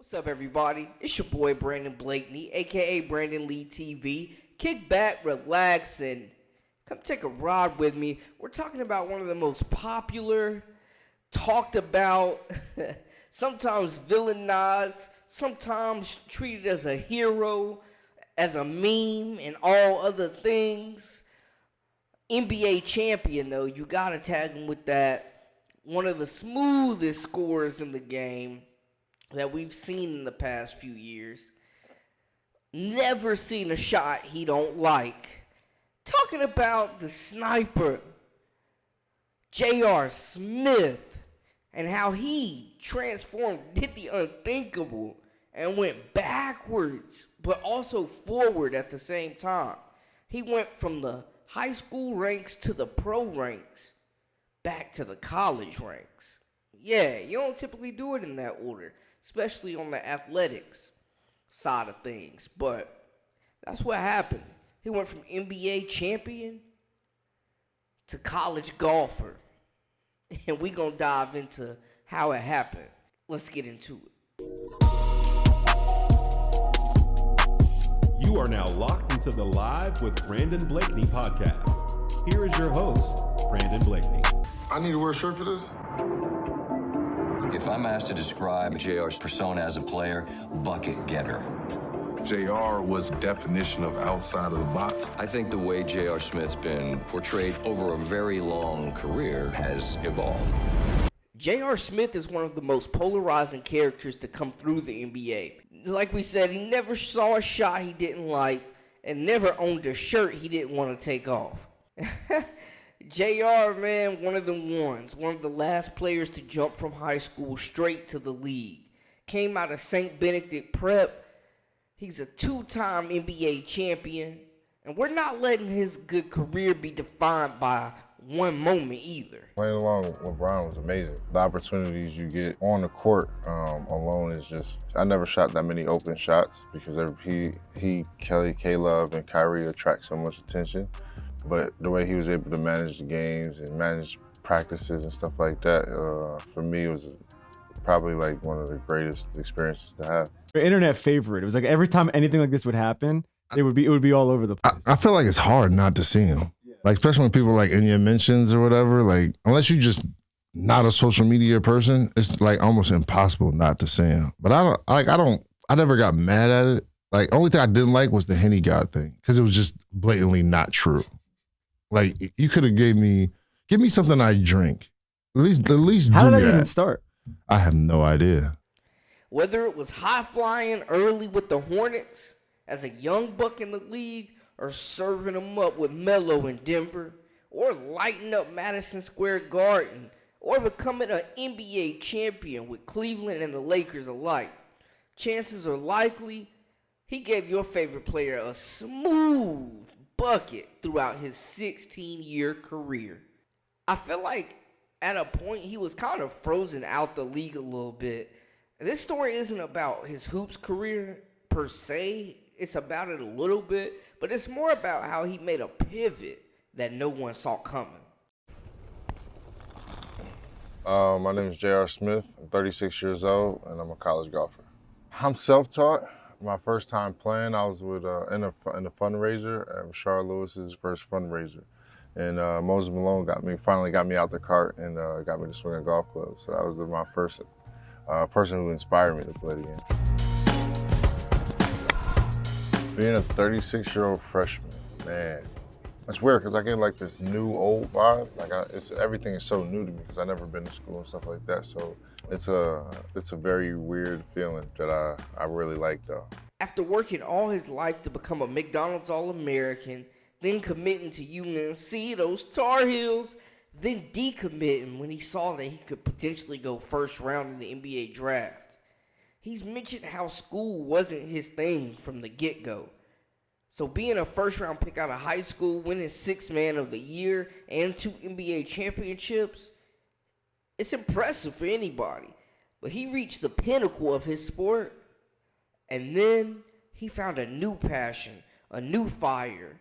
What's up, everybody? It's your boy Brandon Blakeney, aka Brandon Lee TV. Kick back, relax, and come take a ride with me. We're talking about one of the most popular, talked about, sometimes villainized, sometimes treated as a hero, as a meme, and all other things. NBA champion, though, you gotta tag him with that. One of the smoothest scorers in the game that we've seen in the past few years. Never seen a shot he don't like. Talking about the sniper, J.R. Smith, and how he transformed, did the unthinkable, and went backwards, but also forward at the same time. He went from the high school ranks to the pro ranks, back to the college ranks. Yeah, you don't typically do it in that order, especially on the athletics side of things. But that's what happened. He went from NBA champion to college golfer. And we're going to dive into how it happened. Let's get into it. You are now locked into the Live with Brandon Blakeney podcast. Here is your host, Brandon Blakeney. I need to wear a shirt for this. If I'm asked to describe JR's persona as a player, bucket getter. JR was definition of outside of the box. I think the way J.R. Smith's been portrayed over a very long career has evolved. J.R. Smith is one of the most polarizing characters to come through the NBA. Like we said, he never saw a shot he didn't like and never owned a shirt he didn't want to take off. JR, man, one of the last players to jump from high school straight to the league. Came out of St. Benedict Prep. He's a two-time NBA champion. And we're not letting his good career be defined by one moment either. Playing along with LeBron was amazing. The opportunities you get on the court alone is just, I never shot that many open shots because Kelly, K-Love, and Kyrie attract so much attention. But the way he was able to manage the games and manage practices and stuff like that, for me, it was probably like one of the greatest experiences to have. Internet favorite. It was like every time anything like this would happen, it would be all over the place. I feel like it's hard not to see him. Yeah. Like, especially when people like in your mentions or whatever, like unless you just not a social media person, it's like almost impossible not to see him. But I never got mad at it. Like, only thing I didn't like was the Henny God thing because it was just blatantly not true. Like, you could have give me something I drink. At least How do did that that. even start? I have no idea. Whether it was high flying early with the Hornets as a young buck in the league, or serving them up with Melo in Denver, or lighting up Madison Square Garden, or becoming an NBA champion with Cleveland and the Lakers alike, chances are likely he gave your favorite player a smooth bucket throughout his 16-year career. I feel like at a point he was kind of frozen out the league a little bit. This story isn't about his hoops career per se. It's about it a little bit, but it's more about how he made a pivot that no one saw coming. My name is J.R. Smith. I'm 36 years old, and I'm a college golfer. I'm self-taught. My first time playing, I was with in a fundraiser at Rashard Lewis's first fundraiser, and Moses Malone finally got me out the cart and got me to swing a golf club. So that was my first person who inspired me to play the game. Being a 36-year-old freshman, man, it's weird because I get like this new old vibe. Like everything is so new to me because I've never been to school and stuff like that. So it's a very weird feeling that I really like though. After working all his life to become a McDonald's All-American, then committing to UNC, those Tar Heels, then decommitting when he saw that he could potentially go first round in the NBA draft. He's mentioned how school wasn't his thing from the get-go. So being a first-round pick out of high school, winning Sixth Man of the Year, and 2 NBA championships, it's impressive for anybody. But he reached the pinnacle of his sport, and then he found a new passion, a new fire,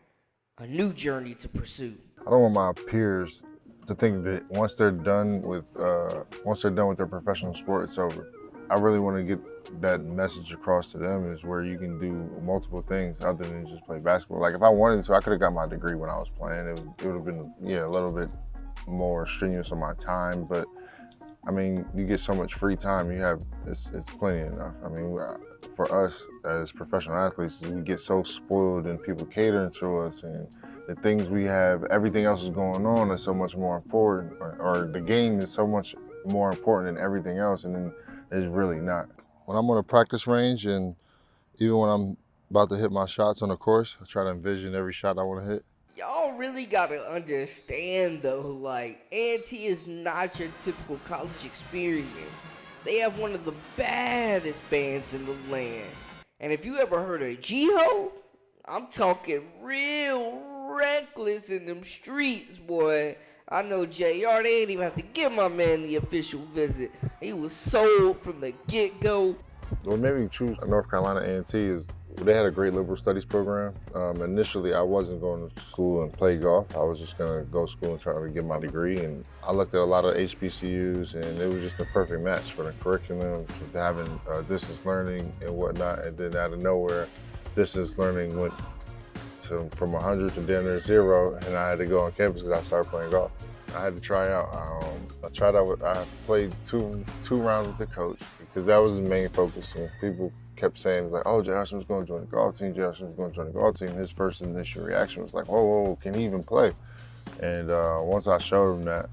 a new journey to pursue. I don't want my peers to think that once they're done with their professional sport, it's over. I really want to that message across to them is where you can do multiple things other than just play basketball. Like if I wanted to, I could have got my degree when I was playing. It would have been a little bit more strenuous on my time, but I mean, you get so much free time. It's plenty enough. I mean, for us as professional athletes, we get so spoiled and people catering to us, and the things we have, everything else is going on is so much more important, or the game is so much more important than everything else, and then it's really not. When I'm on a practice range, and even when I'm about to hit my shots on the course, I try to envision every shot I want to hit. Y'all really gotta understand though, like, A&T is not your typical college experience. They have one of the baddest bands in the land. And if you ever heard of G-Ho, I'm talking real reckless in them streets, boy. I know JR, they ain't even have to give my man the official visit. He was sold from the get-go. What made me choose North Carolina A&T is they had a great liberal studies program. Initially, I wasn't going to school and play golf. I was just going to go to school and try to get my degree. And I looked at a lot of HBCUs, and it was just a perfect match for the curriculum, to having distance learning and whatnot. And then out of nowhere, distance learning went from 100 to damn near 0, and I had to go on campus because I started playing golf. I had to try out. I played two rounds with the coach because that was the main focus. And people kept saying, like, oh, Jay Hushman's going to join the golf team. Jay Hushman's going to join the golf team. His first initial reaction was like, whoa, can he even play? And once I showed him that,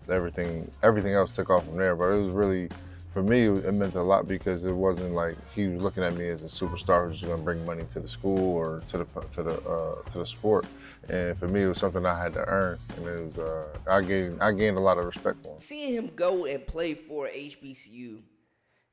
everything else took off from there. But it was really, for me, it meant a lot because it wasn't like he was looking at me as a superstar who's just going to bring money to the school or to the sport. And for me, it was something I had to earn, and it was I gained a lot of respect for him. Seeing him go and play for HBCU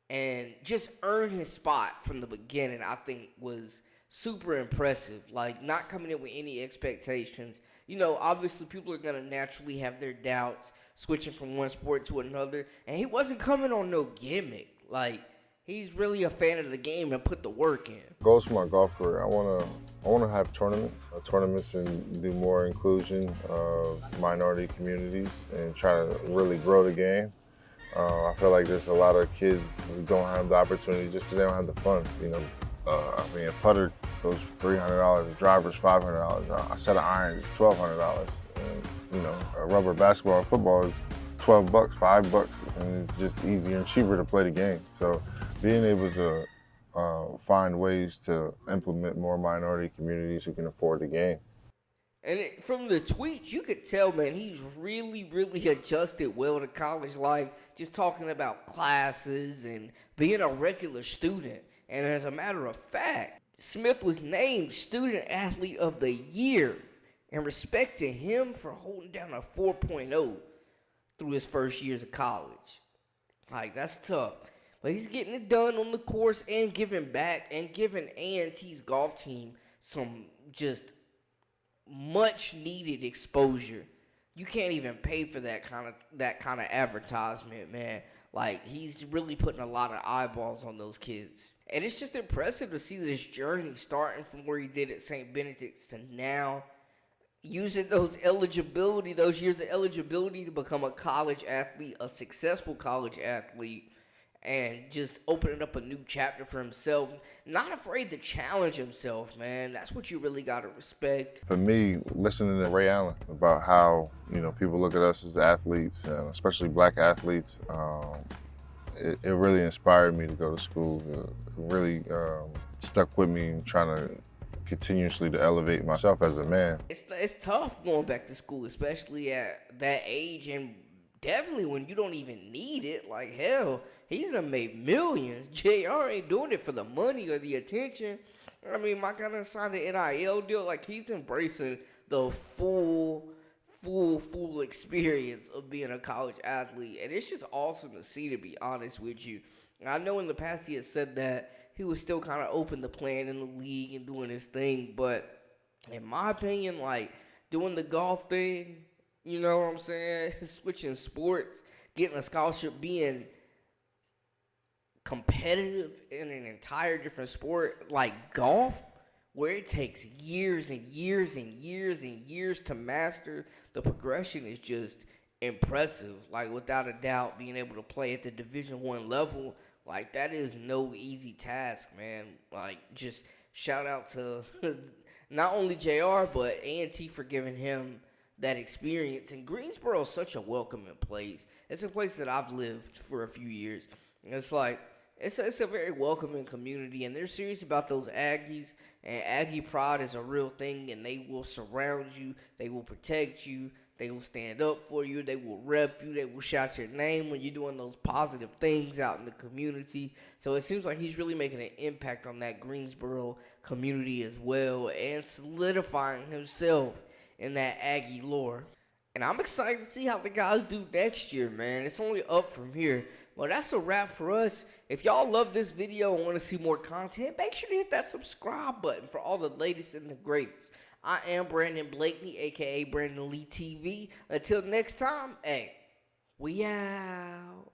and just earn his spot from the beginning, I think was super impressive. Like, not coming in with any expectations. You know, obviously people are going to naturally have their doubts switching from one sport to another, and he wasn't coming on no gimmick. Like, he's really a fan of the game and put the work in. Goals for my golf career, I want to have tournaments and do more inclusion of minority communities and try to really grow the game. I feel like there's a lot of kids who don't have the opportunity just because they don't have the funds. You know, I mean, a putter goes $300, a driver's $500, a set of irons is $1,200, and you know, a rubber basketball and football is $12, $5, and it's just easier and cheaper to play the game. So being able to find ways to implement more minority communities who can afford the game. And from the tweets, you could tell, man, he's really, really adjusted well to college life, just talking about classes and being a regular student. And as a matter of fact, Smith was named Student Athlete of the Year, and respect to him for holding down a 4.0 through his first years of college. Like, that's tough. But he's getting it done on the course and giving back and giving A&T's golf team some just much needed exposure. You can't even pay for that kind of advertisement, man. Like, he's really putting a lot of eyeballs on those kids. And it's just impressive to see this journey starting from where he did at St. Benedict's to now using those years of eligibility to become a college athlete, a successful college athlete, and just opening up a new chapter for himself. Not afraid to challenge himself, man. That's what you really got to respect. For me, listening to Ray Allen about how, you know, people look at us as athletes, especially black athletes, it really inspired me to go to school. It really stuck with me, trying to continuously to elevate myself as a man. It's tough going back to school, especially at that age, and definitely when you don't even need it. Like, hell, he's done made millions. JR ain't doing it for the money or the attention. I mean, my guy done signed the NIL deal. Like, he's embracing the full experience of being a college athlete. And it's just awesome to see, to be honest with you. And I know in the past he had said that he was still kind of open to playing in the league and doing his thing. But in my opinion, like, doing the golf thing, you know what I'm saying? Switching sports, getting a scholarship, being competitive in an entire different sport like golf, where it takes years and years and years and years to master, the progression is just impressive. Like, without a doubt, being able to play at the Division I level, Like, that is no easy task, man. Like, just shout out to not only JR, but A&T for giving him that experience. And Greensboro is such a welcoming place. It's a place that I've lived for a few years. And it's like, it's a very welcoming community, and they're serious about those Aggies. And Aggie pride is a real thing, and they will surround you. They will protect you. They will stand up for you. They will rep you. They will shout your name when you're doing those positive things out in the community. So it seems like he's really making an impact on that Greensboro community as well, and solidifying himself in that Aggie lore. And I'm excited to see how the guys do next year, man. It's only up from here. Well, that's a wrap for us. If y'all love this video and want to see more content, make sure to hit that subscribe button for all the latest and the greatest. I am Brandon Blakeney, a.k.a. Brandon Lee TV. Until next time, hey, we out.